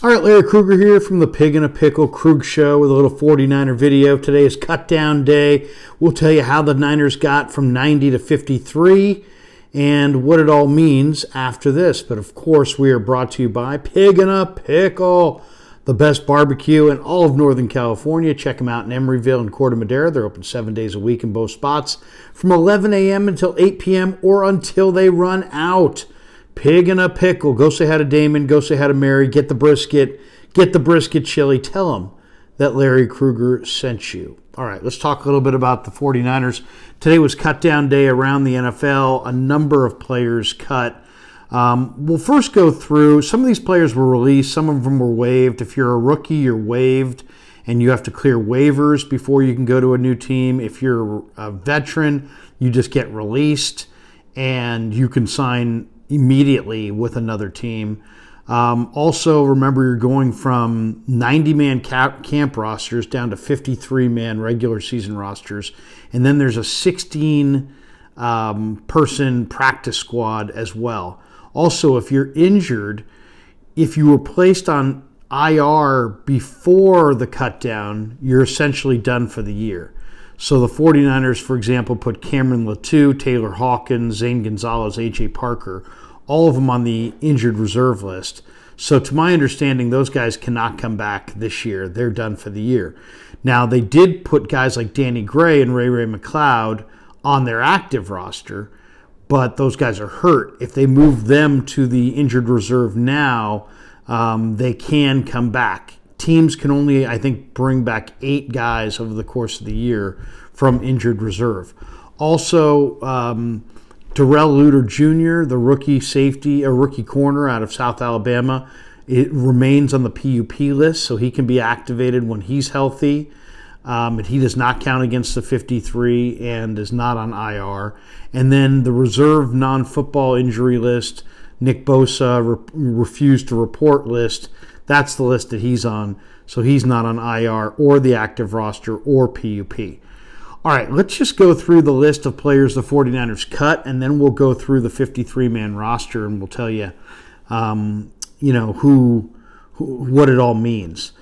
All right, Larry Krueger here from the Pig in a Pickle Krug Show with a little 49er video. Today is cut down day. We'll tell you how the Niners got from 90 to 53 and what it all means after this. But of course, we are brought to you by Pig in a Pickle, the best barbecue in all of Northern California. Check them out in Emeryville and Corte Madera. They're open 7 days a week in both spots from 11 a.m. until 8 p.m. or until they run out. Pig in a Pickle. Go say hi to Damon. Go say hi to Mary. Get the brisket. Get the brisket chili. Tell them that Larry Krueger sent you. All right, let's talk a little bit about the 49ers. Today was cut down day around the NFL. A number of players cut. We'll first go through. Some of these players were released. Some of them were waived. If you're a rookie, you're waived, and you have to clear waivers before you can go to a new team. If you're a veteran, you just get released, and you can sign immediately with another team. Also, remember, you're going from 90-man camp rosters down to 53-man regular season rosters. And then there's a 16-person practice squad as well. Also, if you're injured, if you were placed on IR before the cut down, you're essentially done for the year. So the 49ers, for example, put Cameron Latou, Taylor Hawkins, Zane Gonzalez, A.J. Parker, all of them on the injured reserve list. So to my understanding, those guys cannot come back this year. They're done for the year. Now, they did put guys like Danny Gray and Ray McLeod on their active roster, but those guys are hurt. If they move them to the injured reserve now, they can come back. Teams can only, I think, bring back 8 guys over the course of the year from injured reserve. Also, Darrell Luter Jr., the rookie corner out of South Alabama, it remains on the PUP list, so he can be activated when he's healthy. And he does not count against the 53 and is not on IR. And then the reserve non-football injury list, Nick Bosa refused to report list. That's the list that he's on, so he's not on IR or the active roster or PUP. All right, let's just go through the list of players the 49ers cut, and then we'll go through the 53-man roster, and we'll tell you, what it all means.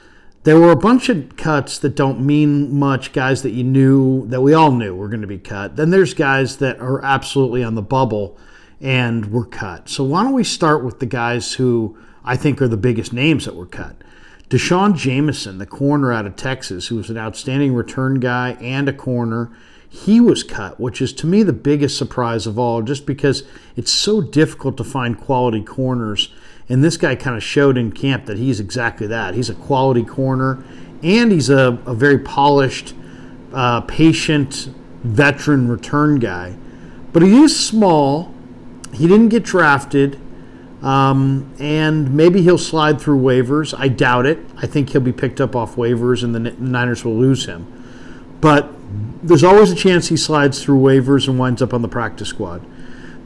There were a bunch of cuts that don't mean much, guys that we all knew were going to be cut. Then there's guys that are absolutely on the bubble and were cut. So why don't we start with the guys who I think are the biggest names that were cut. Deshaun Jameson, the corner out of Texas, who was an outstanding return guy and a corner, he was cut, which is to me the biggest surprise of all, just because it's so difficult to find quality corners. And this guy kind of showed in camp that he's exactly that. He's a quality corner, and he's a very polished, patient, veteran return guy. But he is small. He didn't get drafted. And maybe he'll slide through waivers. I doubt it. I think he'll be picked up off waivers and the Niners will lose him. But there's always a chance he slides through waivers and winds up on the practice squad.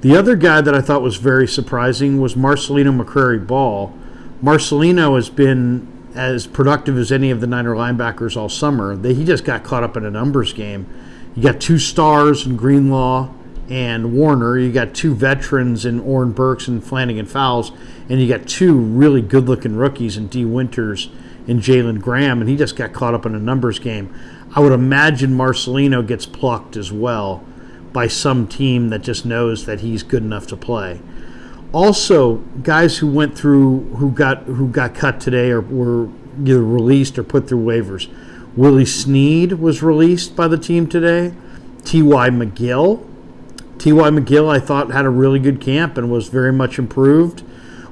The other guy that I thought was very surprising was Marcelino McCrary-Ball. Marcelino has been as productive as any of the Niner linebackers all summer. He just got caught up in a numbers game. You got 2 stars in Greenlaw and Warner. You got 2 veterans in Oren Burks and Flanagan Fowles, and you got 2 really good-looking rookies in D. Winters and Jalen Graham, and he just got caught up in a numbers game. I would imagine Marcelino gets plucked as well by some team that just knows that he's good enough to play. Also, guys who went through, who got cut today or were either released or put through waivers. Willie Snead was released by the team today. T.Y. McGill, I thought, had a really good camp and was very much improved.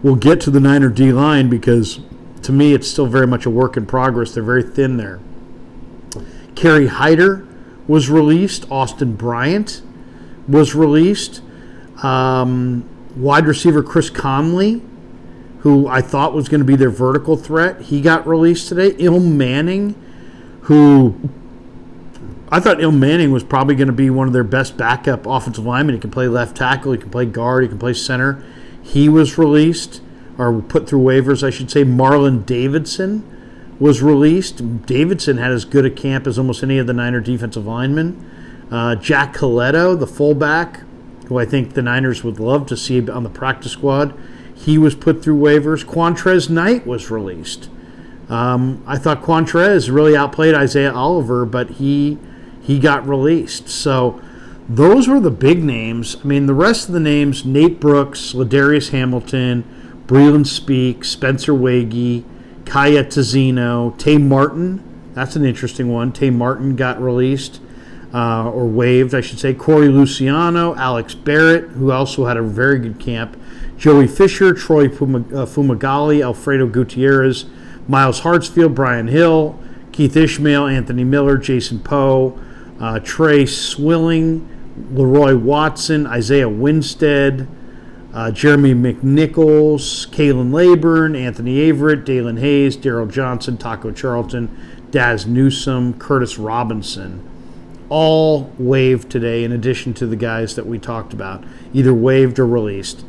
We'll get to the Niner D-line because, to me, it's still very much a work in progress. They're very thin there. Kerry Hyder was released. Austin Bryant was released. Wide receiver Chris Conley, who I thought was going to be their vertical threat, he got released today. Ilm Manning, who I thought Ilm Manning was probably going to be one of their best backup offensive linemen. He can play left tackle, he can play guard, he can play center. He was released, or put through waivers, I should say. Marlon Davidson was released. Davidson had as good a camp as almost any of the Niner defensive linemen. Jack Coletto, the fullback, who I think the Niners would love to see on the practice squad, He was put through waivers. Quantrez Knight was released. I thought Quantrez really outplayed Isaiah Oliver, but he got released. So those were the big names. I mean, the rest of the names, Nate Brooks, Ladarius Hamilton, Breeland Speak, Spencer Wagee, Kaya Tizino, Tay Martin. That's an interesting one. Tay Martin got released, or waived, I should say. Corey Luciano, Alex Barrett, who also had a very good camp, Joey Fisher, Troy Fumagalli, Alfredo Gutierrez, Miles Hartsfield, Brian Hill, Keith Ishmael, Anthony Miller, Jason Poe, Trey Swilling, Leroy Watson, Isaiah Winstead, Jeremy McNichols, Kalen Leyburn, Anthony Averett, Dalen Hayes, Daryl Johnson, Taco Charlton, Daz Newsome, Curtis Robinson. All waived today, in addition to the guys that we talked about, either waived or released.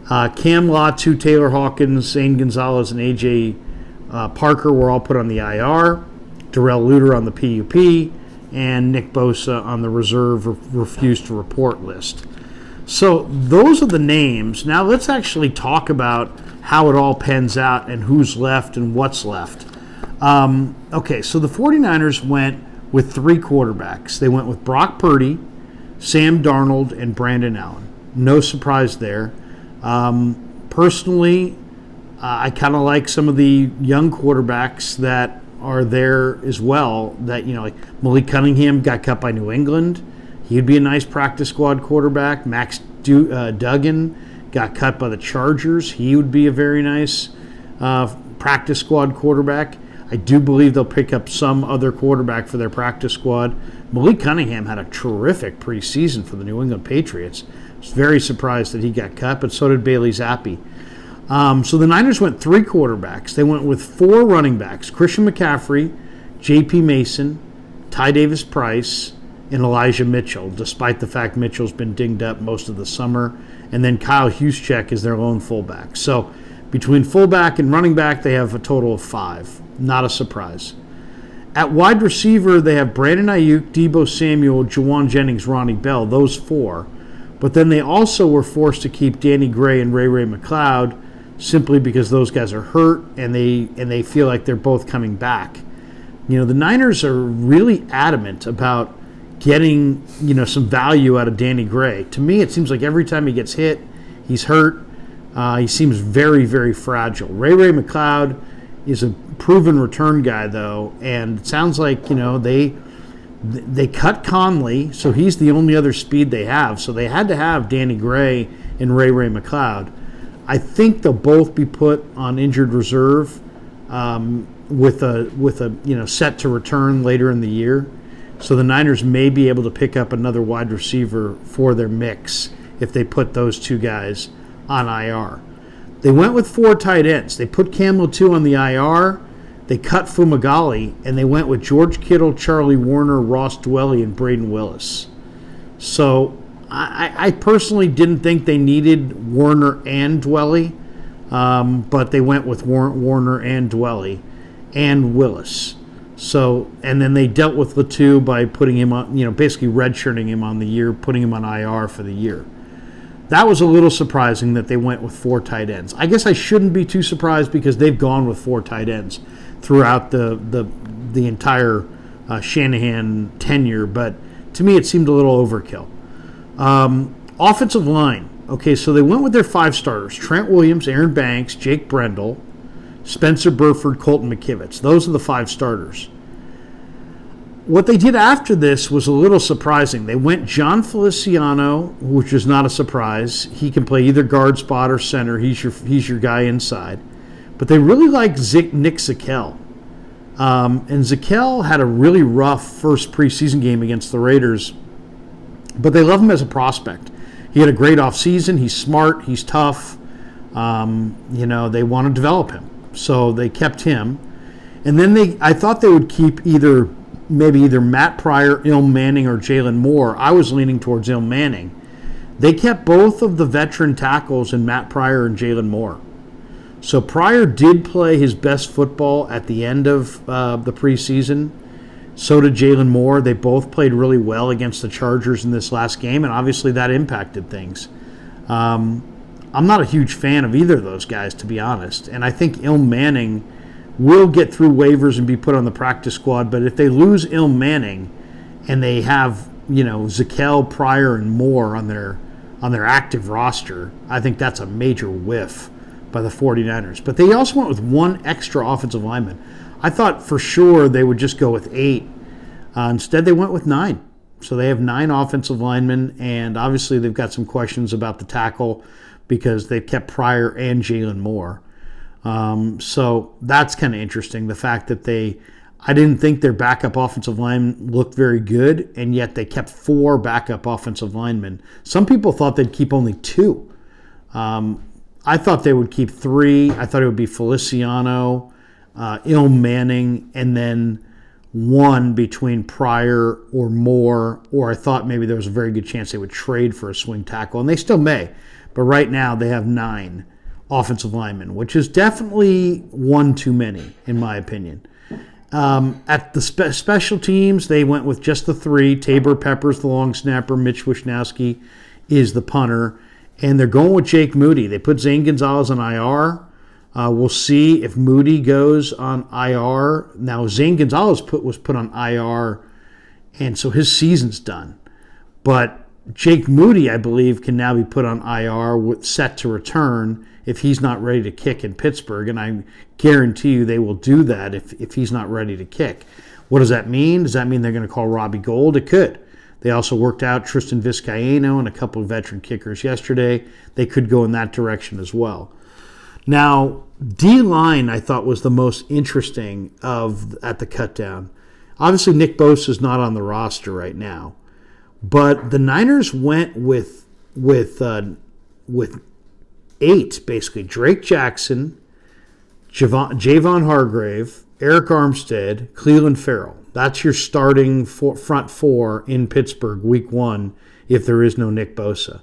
Cam Latu, Taylor Hawkins, Zane Gonzalez, and A.J. Parker were all put on the IR. Darrell Luter on the PUP, and Nick Bosa on the reserve refused to report list. So those are the names. Now let's actually talk about how it all pans out and who's left and what's left. Okay, so the 49ers went with 3 quarterbacks. They went with Brock Purdy, Sam Darnold, and Brandon Allen. No surprise there. Personally, I kind of like some of the young quarterbacks that are there as well. That, like Malik Cunningham got cut by New England. He'd be a nice practice squad quarterback. Max Duggan got cut by the Chargers. He would be a very nice practice squad quarterback. I do believe they'll pick up some other quarterback for their practice squad. Malik Cunningham had a terrific preseason for the New England Patriots. I was very surprised that he got cut, but so did Bailey Zappi. So the Niners went 3 quarterbacks. They went with 4 running backs: Christian McCaffrey, J.P. Mason, Ty Davis Price, and Elijah Mitchell, despite the fact Mitchell's been dinged up most of the summer. And then Kyle Juszczyk is their lone fullback. So between fullback and running back, they have a total of 5. Not a surprise. At wide receiver, they have Brandon Ayuk, Deebo Samuel, Jawan Jennings, Ronnie Bell, those 4. But then they also were forced to keep Danny Gray and Ray McCloud simply because those guys are hurt and they feel like they're both coming back. The Niners are really adamant about getting, some value out of Danny Gray. To me, it seems like every time he gets hit, he's hurt. He seems very, very fragile. Ray McCloud is a proven return guy, though, and it sounds like, they cut Conley, so he's the only other speed they have. So they had to have Danny Gray and Ray McCloud. I think they'll both be put on injured reserve with a set to return later in the year. So the Niners may be able to pick up another wide receiver for their mix if they put those 2 guys on IR. They went with 4 tight ends. They put Cam Latu on the IR. They cut Fumagalli, and they went with George Kittle, Charlie Warner, Ross Dwelley, and Braden Willis. So I personally didn't think they needed Warner and Dwelley, but they went with Warner and Dwelley and Willis. So, and then they dealt with Latu by putting him on, basically redshirting him on the year, putting him on IR for the year. That was a little surprising that they went with 4 tight ends. I guess I shouldn't be too surprised because they've gone with 4 tight ends throughout the entire Shanahan tenure, but to me it seemed a little overkill. Offensive line. Okay, so they went with their 5 starters: Trent Williams, Aaron Banks, Jake Brendel, Spencer Burford, Colton McKivitz. Those are the 5 starters. What they did after this was a little surprising. They went John Feliciano, which is not a surprise. He can play either guard spot or center. He's your guy inside. But they really like Nick Zakelj. And Zakelj had a really rough first preseason game against the Raiders, but they love him as a prospect. He had a great offseason. He's smart. He's tough. They want to develop him. So they kept him. And then I thought they would keep either Matt Pryor, Ilm Manning, or Jalen Moore. I was leaning towards Ilm Manning. They kept both of the veteran tackles in Matt Pryor and Jalen Moore. So Pryor did play his best football at the end of the preseason. So did Jalen Moore. They both played really well against the Chargers in this last game, and obviously that impacted things. I'm not a huge fan of either of those guys, to be honest. And I think Ilm Manning will get through waivers and be put on the practice squad. But if they lose Ilm Manning and they have, Zakelj, Pryor, and Moore on their active roster, I think that's a major whiff by the 49ers. But they also went with one extra offensive lineman. I thought for sure they would just go with 8. Instead, they went with 9. So they have 9 offensive linemen, and obviously they've got some questions about the tackle because they've kept Pryor and Jalen Moore. So that's kind of interesting, the fact that I didn't think their backup offensive line looked very good, and yet they kept 4 backup offensive linemen. Some people thought they'd keep only 2. I thought they would keep 3. I thought it would be Feliciano, Ilm Manning, and then 1 between Pryor or Moore, or I thought maybe there was a very good chance they would trade for a swing tackle, and they still may. But right now they have 9 offensive linemen, which is definitely 1 too many, in my opinion. At the special teams, they went with just the 3. Tabor Peppers, the long snapper. Mitch Wishnowsky is the punter. And they're going with Jake Moody. They put Zane Gonzalez on IR. We'll see if Moody goes on IR. Now, Zane Gonzalez was put on IR, and so his season's done. But Jake Moody, I believe, can now be put on IR, set to return if he's not ready to kick in Pittsburgh. And I guarantee you they will do that if he's not ready to kick. What does that mean? Does that mean they're going to call Robbie Gould? It could. They also worked out Tristan Vizcaino and a couple of veteran kickers yesterday. They could go in that direction as well. Now, D-line I thought was the most interesting at the cutdown. Obviously, Nick Bosa is not on the roster right now, but the Niners went with 8 basically: Drake Jackson, Javon Hargrave, Eric Armstead, Clelin Ferrell. That's your starting front 4 in Pittsburgh week 1 if there is no Nick Bosa.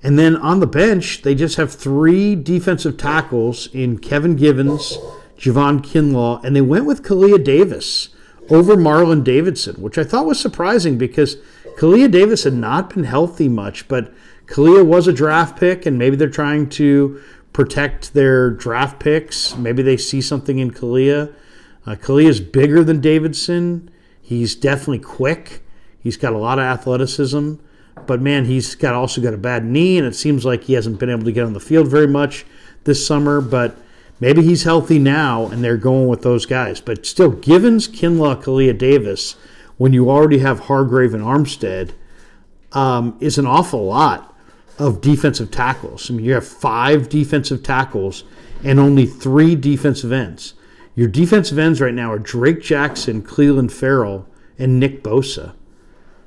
And then on the bench, they just have 3 defensive tackles in Kevin Givens, Javon Kinlaw, and they went with Kalia Davis over Marlon Davidson, which I thought was surprising because Kalia Davis had not been healthy much, but Kalia was a draft pick, and maybe they're trying to protect their draft picks. Maybe they see something in Kalia. Kalia is bigger than Davidson. He's definitely quick. He's got a lot of athleticism. But, man, he's also got a bad knee, and it seems like he hasn't been able to get on the field very much this summer. But maybe he's healthy now, and they're going with those guys. But still, Givens, Kinlaw, Kalia Davis, when you already have Hargrave and Armstead, is an awful lot of defensive tackles. I mean, you have 5 defensive tackles and only 3 defensive ends. Your defensive ends right now are Drake Jackson, Clelin Ferrell, and Nick Bosa.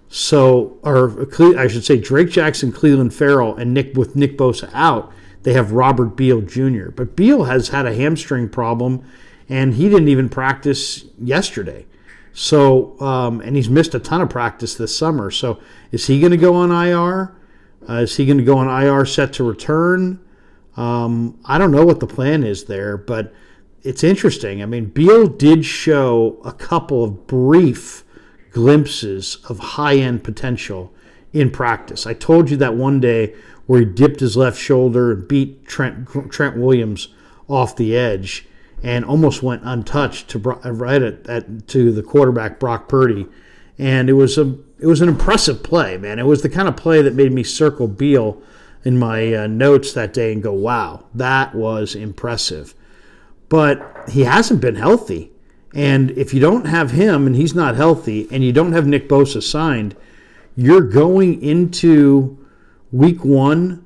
So, or I should say Drake Jackson, Clelin Ferrell, and Nick Bosa out, they have Robert Beal Jr. But Beal has had a hamstring problem, and he didn't even practice yesterday. So, and he's missed a ton of practice this summer. So, is he going to go on IR? Is he going to go on IR set to return? I don't know what the plan is there, but it's interesting. I mean, Beal did show a couple of brief glimpses of high-end potential in practice. I told you that one day where he dipped his left shoulder and beat Trent Williams off the edge and almost went untouched to the quarterback Brock Purdy, and it was an impressive play, man. It was the kind of play that made me circle Beal in my notes that day and go, wow, that was impressive. But he hasn't been healthy. And if you don't have him and he's not healthy and you don't have Nick Bosa signed, you're going into week 1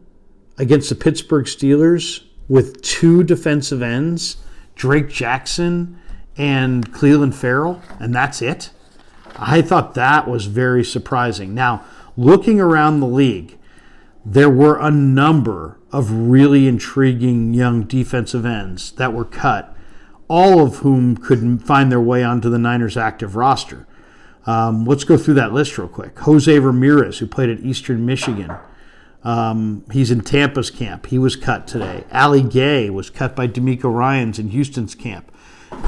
against the Pittsburgh Steelers with 2 defensive ends, Drake Jackson and Clelin Ferrell, and that's it. I thought that was very surprising. Now, looking around the league, there were a number of really intriguing young defensive ends that were cut, all of whom could find their way onto the Niners active roster. Let's go through that list real quick. Jose Ramirez, who played at Eastern Michigan. He's in Tampa's camp. He was cut today. Ali Gay was cut by DeMeco Ryans in Houston's camp.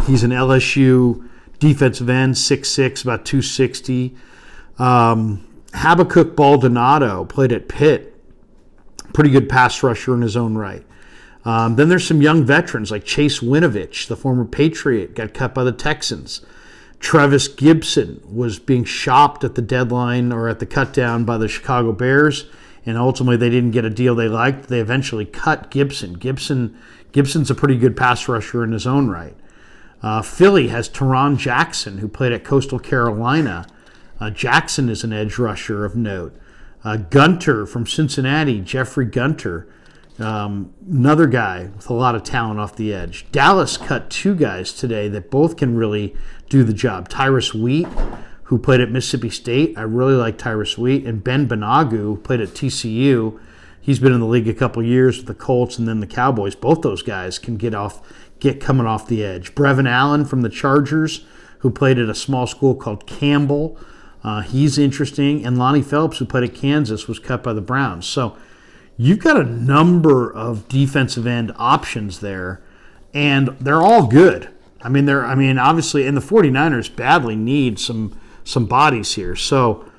He's an LSU defensive end, 6'6", about 260. Habakkuk Baldonado played at Pitt. Pretty good pass rusher in his own right. Then there's some young veterans like Chase Winovich, the former Patriot, got cut by the Texans. Travis Gibson was being shopped at the deadline or at the cut down by the Chicago Bears, and ultimately they didn't get a deal they liked. They eventually cut Gibson. Gibson's a pretty good pass rusher in his own right. Philly has Teron Jackson, who played at Coastal Carolina. Jackson is an edge rusher of note. Gunter from Cincinnati, Jeffrey Gunter, another guy with a lot of talent off the edge. Dallas cut 2 guys today that both can really do the job. Tyrus Wheat, who played at Mississippi State. I really like Tyrus Wheat. And Ben Banogu, who played at TCU. He's been in the league a couple years with the Colts and then the Cowboys. Both those guys can get coming off the edge. Brevin Allen from the Chargers, who played at a small school called Campbell. He's interesting. And Lonnie Phelps, who played at Kansas, was cut by the Browns. So you've got a number of defensive end options there, and they're all good. Obviously, and the 49ers badly need some bodies here. So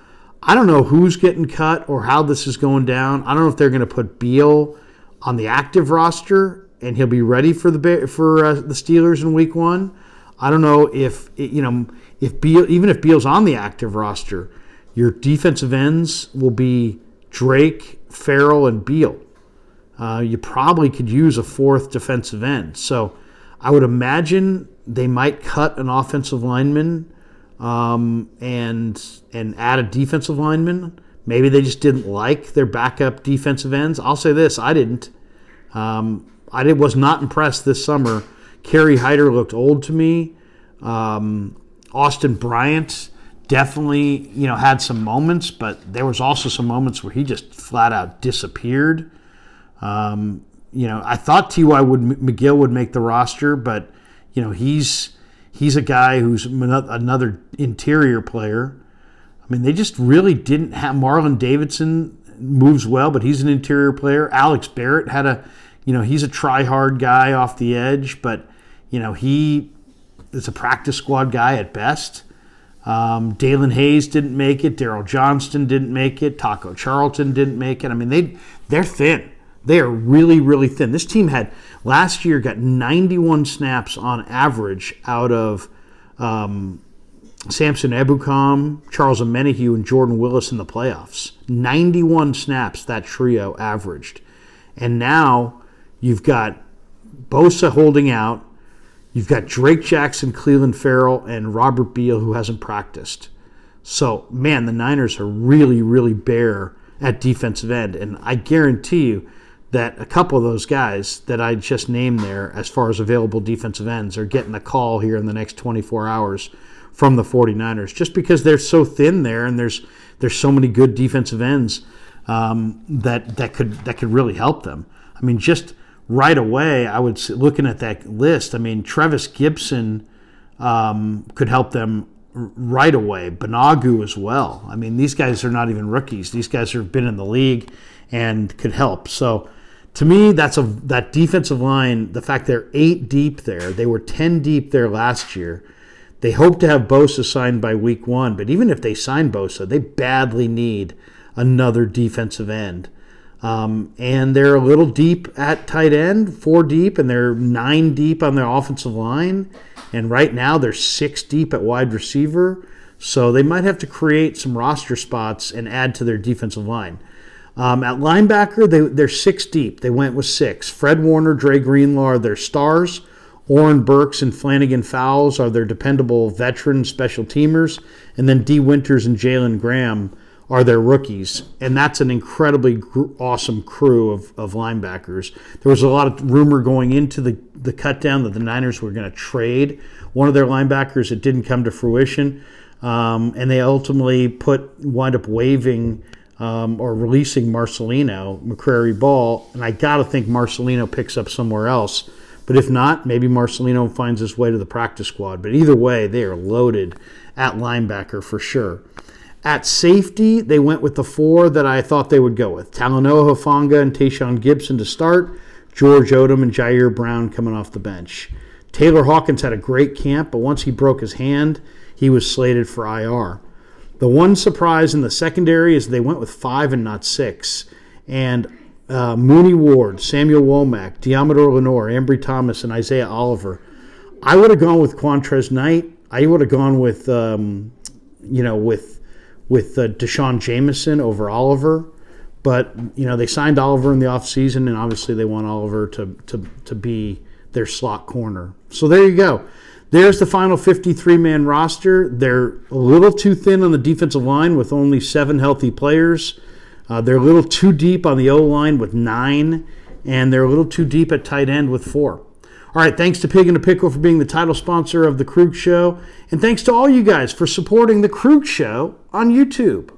I don't know who's getting cut or how this is going down. I don't know if they're going to put Beal on the active roster and he'll be ready for the Steelers in Week 1. I don't know if Beal, even if Beal's on the active roster, your defensive ends will be Drake, Farrell, and Beal. You probably could use a 4th defensive end. So I would imagine they might cut an offensive lineman and add a defensive lineman. Maybe they just didn't like their backup defensive ends. I'll say this, I didn't. I was not impressed this summer. Kerry Hyder looked old to me. Austin Bryant definitely, had some moments, but there was also some moments where he just flat out disappeared. I thought T.Y. McGill would make the roster, but he's a guy who's another interior player. They just really didn't have. Marlon Davidson moves well, but he's an interior player. Alex Barrett had he's a try-hard guy off the edge, but he is a practice squad guy at best. Dalen Hayes didn't make it. Daryl Johnston didn't make it. Taco Charlton didn't make it. They're thin. They are really, really thin. This team last year got 91 snaps on average out of Samson Ebukam, Charles Omenihu, and Jordan Willis in the playoffs. 91 snaps that trio averaged. And now you've got Bosa holding out. You've got Drake Jackson, Cleveland Farrell, and Robert Beal, who hasn't practiced. So, man, the Niners are really, really bare at defensive end. And I guarantee you that a couple of those guys that I just named there, as far as available defensive ends, are getting a call here in the next 24 hours from the 49ers, just because they're so thin there and there's so many good defensive ends that could really help them. Just right away, I would looking at that list. Travis Gibson could help them right away. Banogu as well. These guys are not even rookies. These guys have been in the league and could help. So, to me, that defensive line. The fact they're 8 deep there. They were 10 deep there last year. They hope to have Bosa signed by Week 1, but even if they sign Bosa, they badly need another defensive end. And they're a little deep at tight end, 4 deep, and they're 9 deep on their offensive line. And right now they're 6 deep at wide receiver. So they might have to create some roster spots and add to their defensive line. At linebacker, they're 6 deep. They went with 6. Fred Warner, Dre Greenlaw are their stars. Oren Burks and Flanagan Fowles are their dependable veteran special teamers. And then D. Winters and Jalen Graham are their rookies. And that's an incredibly awesome crew of linebackers. There was a lot of rumor going into the cut down that the Niners were going to trade one of their linebackers. It didn't come to fruition. And they ultimately wind up waiving or releasing Marcelino, McCrary Ball. And I got to think Marcelino picks up somewhere else. But if not, maybe Marcelino finds his way to the practice squad. But either way, they are loaded at linebacker for sure. At safety, they went with the 4 that I thought they would go with. Talanoa Hufanga and Tayshaun Gibson to start. George Odom and Jair Brown coming off the bench. Taylor Hawkins had a great camp, but once he broke his hand, he was slated for IR. The one surprise in the secondary is they went with 5 and not 6. And Mooney Ward, Samuel Womack, Diamador Lenore, Ambry Thomas, and Isaiah Oliver. I would have gone with Quantrez Knight. I would have gone with Deshaun Jameson over Oliver. But, they signed Oliver in the offseason, and obviously they want Oliver to be their slot corner. So there you go. There's the final 53-man roster. They're a little too thin on the defensive line with only 7 healthy players. They're a little too deep on the O-line with 9, and they're a little too deep at tight end with 4. All right, thanks to Pig and a Pickle for being the title sponsor of The Krug Show, and thanks to all you guys for supporting The Krug Show on YouTube.